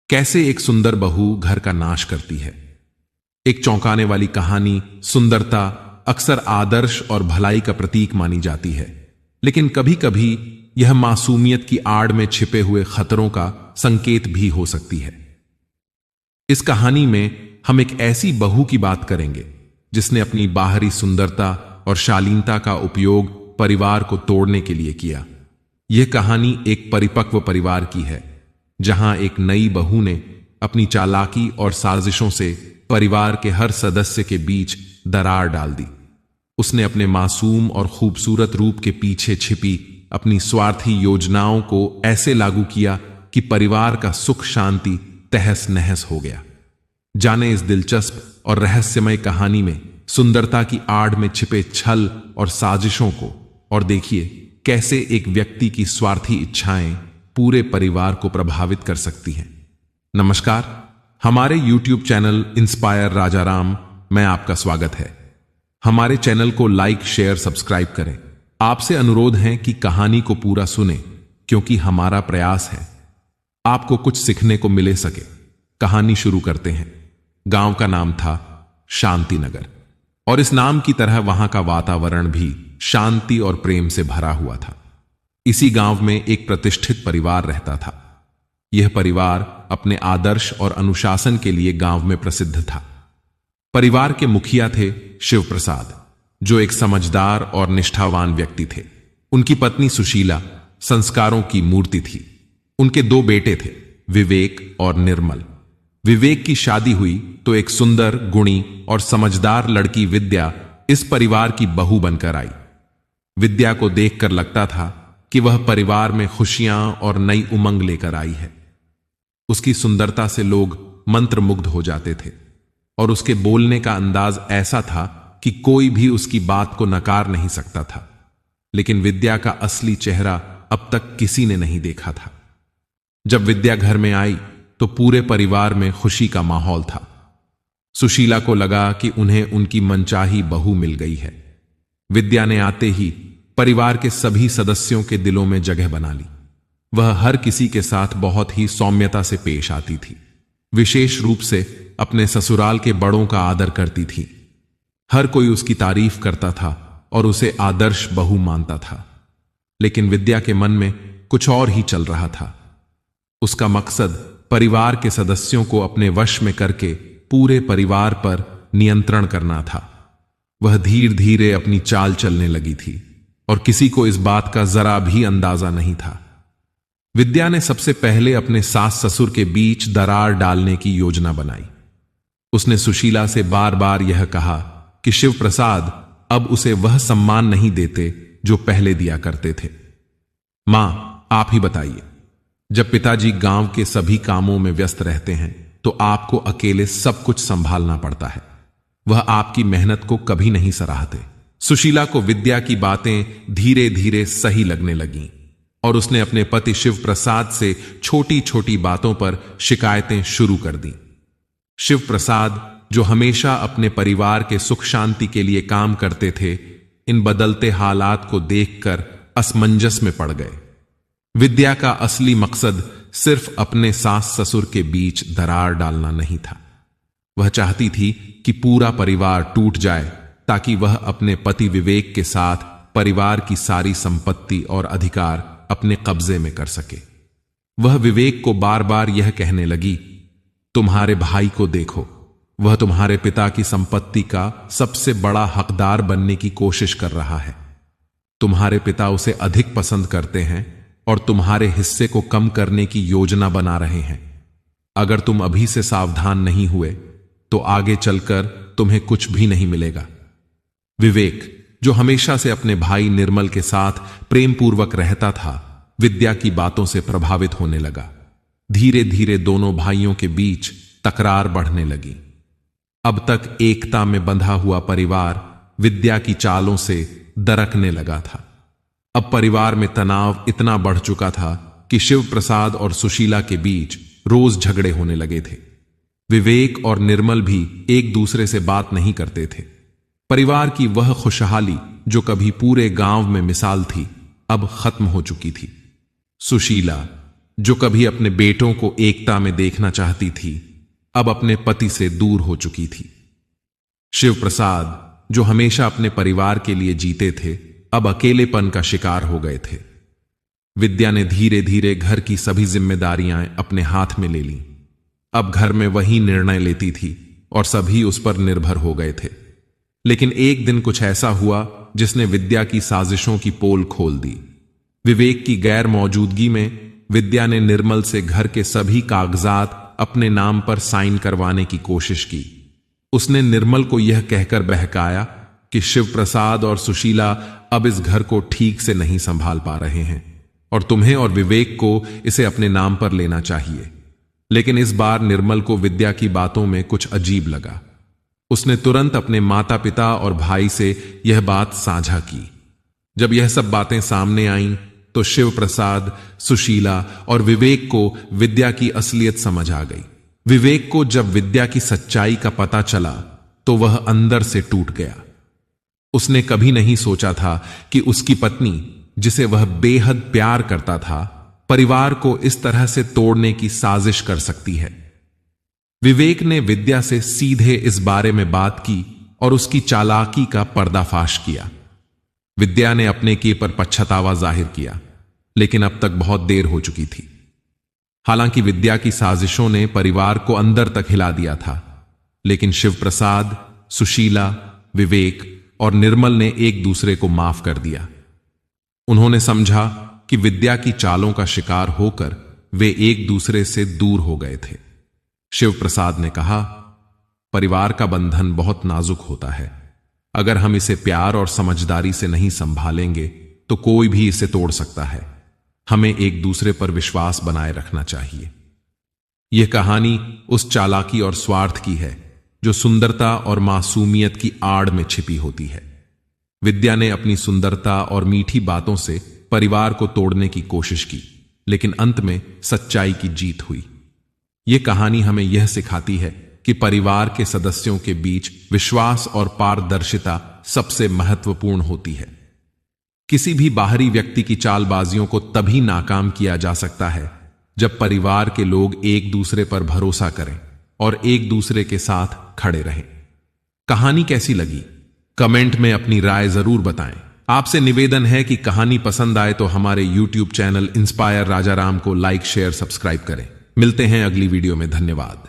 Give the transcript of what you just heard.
कैसे एक सुंदर बहू घर का नाश करती है। एक चौंकाने वाली कहानी। सुंदरता अक्सर आदर्श और भलाई का प्रतीक मानी जाती है, लेकिन कभी कभी यह मासूमियत की आड़ में छिपे हुए खतरों का संकेत भी हो सकती है। इस कहानी में हम एक ऐसी बहू की बात करेंगे जिसने अपनी बाहरी सुंदरता और शालीनता का उपयोग परिवार को तोड़ने के लिए किया। यह कहानी एक परिपक्व परिवार की है, जहां एक नई बहू ने अपनी चालाकी और साजिशों से परिवार के हर सदस्य के बीच दरार डाल दी। उसने अपने मासूम और खूबसूरत रूप के पीछे छिपी अपनी स्वार्थी योजनाओं को ऐसे लागू किया कि परिवार का सुख शांति तहस नहस हो गया। जाने इस दिलचस्प और रहस्यमय कहानी में सुंदरता की आड़ में छिपे छल और साजिशों को, और देखिए कैसे एक व्यक्ति की स्वार्थी इच्छाएं पूरे परिवार को प्रभावित कर सकती हैं। नमस्कार, हमारे YouTube चैनल इंस्पायर राजाराम में आपका स्वागत है। हमारे चैनल को लाइक, शेयर, सब्सक्राइब करें। आपसे अनुरोध है कि कहानी को पूरा सुने, क्योंकि हमारा प्रयास है आपको कुछ सीखने को मिले सके। कहानी शुरू करते हैं। गांव का नाम था शांति नगर, और इस नाम की तरह वहां का वातावरण भी शांति और प्रेम से भरा हुआ था। इसी गांव में एक प्रतिष्ठित परिवार रहता था। यह परिवार अपने आदर्श और अनुशासन के लिए गांव में प्रसिद्ध था। परिवार के मुखिया थे शिव प्रसाद, जो एक समझदार और निष्ठावान व्यक्ति थे। उनकी पत्नी सुशीला संस्कारों की मूर्ति थी। उनके दो बेटे थे, विवेक और निर्मल। विवेक की शादी हुई तो एक सुंदर, गुणी और समझदार लड़की विद्या इस परिवार की बहू बनकर आई। विद्या को देखकर लगता था कि वह परिवार में खुशियां और नई उमंग लेकर आई है। उसकी सुंदरता से लोग मंत्रमुग्ध हो जाते थे, और उसके बोलने का अंदाज ऐसा था कि कोई भी उसकी बात को नकार नहीं सकता था। लेकिन विद्या का असली चेहरा अब तक किसी ने नहीं देखा था। जब विद्या घर में आई तो पूरे परिवार में खुशी का माहौल था। सुशीला को लगा कि उन्हें उनकी मनचाही बहू मिल गई है। विद्या ने आते ही परिवार के सभी सदस्यों के दिलों में जगह बना ली। वह हर किसी के साथ बहुत ही सौम्यता से पेश आती थी। विशेष रूप से अपने ससुराल के बड़ों का आदर करती थी। हर कोई उसकी तारीफ करता था और उसे आदर्श बहू मानता था। लेकिन विद्या के मन में कुछ और ही चल रहा था। उसका मकसद परिवार के सदस्यों को अपने वश में करके पूरे परिवार पर नियंत्रण करना था। वह धीरे धीरे अपनी चाल चलने लगी थी, और किसी को इस बात का जरा भी अंदाजा नहीं था। विद्या ने सबसे पहले अपने सास ससुर के बीच दरार डालने की योजना बनाई। उसने सुशीला से बार बार यह कहा कि शिव प्रसाद अब उसे वह सम्मान नहीं देते जो पहले दिया करते थे। मां, आप ही बताइए, जब पिताजी गांव के सभी कामों में व्यस्त रहते हैं तो आपको अकेले सब कुछ संभालना पड़ता है। वह आपकी मेहनत को कभी नहीं सराहते। सुशीला को विद्या की बातें धीरे धीरे सही लगने लगीं, और उसने अपने पति शिव प्रसाद से छोटी छोटी बातों पर शिकायतें शुरू कर दी। शिव प्रसाद, जो हमेशा अपने परिवार के सुख शांति के लिए काम करते थे, इन बदलते हालात को देखकर असमंजस में पड़ गए। विद्या का असली मकसद सिर्फ अपने सास ससुर के बीच दरार डालना नहीं था। वह चाहती थी कि पूरा परिवार टूट जाए, ताकि वह अपने पति विवेक के साथ परिवार की सारी संपत्ति और अधिकार अपने कब्जे में कर सके। वह विवेक को बार बार यह कहने लगी, तुम्हारे भाई को देखो, वह तुम्हारे पिता की संपत्ति का सबसे बड़ा हकदार बनने की कोशिश कर रहा है। तुम्हारे पिता उसे अधिक पसंद करते हैं और तुम्हारे हिस्से को कम करने की योजना बना रहे हैं। अगर तुम अभी से सावधान नहीं हुए तो आगे चलकर तुम्हें कुछ भी नहीं मिलेगा। विवेक, जो हमेशा से अपने भाई निर्मल के साथ प्रेम पूर्वक रहता था, विद्या की बातों से प्रभावित होने लगा। धीरे धीरे दोनों भाइयों के बीच तकरार बढ़ने लगी। अब तक एकता में बंधा हुआ परिवार विद्या की चालों से दरकने लगा था। अब परिवार में तनाव इतना बढ़ चुका था कि शिव प्रसाद और सुशीला के बीच रोज झगड़े होने लगे थे। विवेक और निर्मल भी एक दूसरे से बात नहीं करते थे। परिवार की वह खुशहाली जो कभी पूरे गांव में मिसाल थी, अब खत्म हो चुकी थी। सुशीला, जो कभी अपने बेटों को एकता में देखना चाहती थी, अब अपने पति से दूर हो चुकी थी। शिव प्रसाद, जो हमेशा अपने परिवार के लिए जीते थे, अब अकेलेपन का शिकार हो गए थे। विद्या ने धीरे धीरे घर की सभी जिम्मेदारियां अपने हाथ में ले लीं। अब घर में वही निर्णय लेती थी और सभी उस पर निर्भर हो गए थे। लेकिन एक दिन कुछ ऐसा हुआ जिसने विद्या की साजिशों की पोल खोल दी। विवेक की गैर मौजूदगी में विद्या ने निर्मल से घर के सभी कागजात अपने नाम पर साइन करवाने की कोशिश की। उसने निर्मल को यह कहकर बहकाया कि शिव प्रसाद और सुशीला अब इस घर को ठीक से नहीं संभाल पा रहे हैं और तुम्हें और विवेक को इसे अपने नाम पर लेना चाहिए। लेकिन इस बार निर्मल को विद्या की बातों में कुछ अजीब लगा। उसने तुरंत अपने माता पिता और भाई से यह बात साझा की। जब यह सब बातें सामने आईं तो शिव प्रसाद, सुशीला और विवेक को विद्या की असलियत समझ आ गई। विवेक को जब विद्या की सच्चाई का पता चला तो वह अंदर से टूट गया। उसने कभी नहीं सोचा था कि उसकी पत्नी, जिसे वह बेहद प्यार करता था, परिवार को इस तरह से तोड़ने की साजिश कर सकती है। विवेक ने विद्या से सीधे इस बारे में बात की और उसकी चालाकी का पर्दाफाश किया। विद्या ने अपने किए पर पछतावा जाहिर किया, लेकिन अब तक बहुत देर हो चुकी थी। हालांकि विद्या की साजिशों ने परिवार को अंदर तक हिला दिया था, लेकिन शिव प्रसाद, सुशीला, विवेक और निर्मल ने एक दूसरे को माफ कर दिया। उन्होंने समझा कि विद्या की चालों का शिकार होकर वे एक दूसरे से दूर हो गए थे। शिव प्रसाद ने कहा, परिवार का बंधन बहुत नाजुक होता है। अगर हम इसे प्यार और समझदारी से नहीं संभालेंगे तो कोई भी इसे तोड़ सकता है। हमें एक दूसरे पर विश्वास बनाए रखना चाहिए। यह कहानी उस चालाकी और स्वार्थ की है जो सुंदरता और मासूमियत की आड़ में छिपी होती है। विद्या ने अपनी सुंदरता और मीठी बातों से परिवार को तोड़ने की कोशिश की, लेकिन अंत में सच्चाई की जीत हुई। यह कहानी हमें यह सिखाती है कि परिवार के सदस्यों के बीच विश्वास और पारदर्शिता सबसे महत्वपूर्ण होती है। किसी भी बाहरी व्यक्ति की चालबाजियों को तभी नाकाम किया जा सकता है जब परिवार के लोग एक दूसरे पर भरोसा करें और एक दूसरे के साथ खड़े रहें। कहानी कैसी लगी? कमेंट में अपनी राय जरूर बताएं। आपसे निवेदन है कि कहानी पसंद आए तो हमारे YouTube चैनल इंस्पायर राजाराम को लाइक, शेयर, सब्सक्राइब करें। मिलते हैं अगली वीडियो में। धन्यवाद।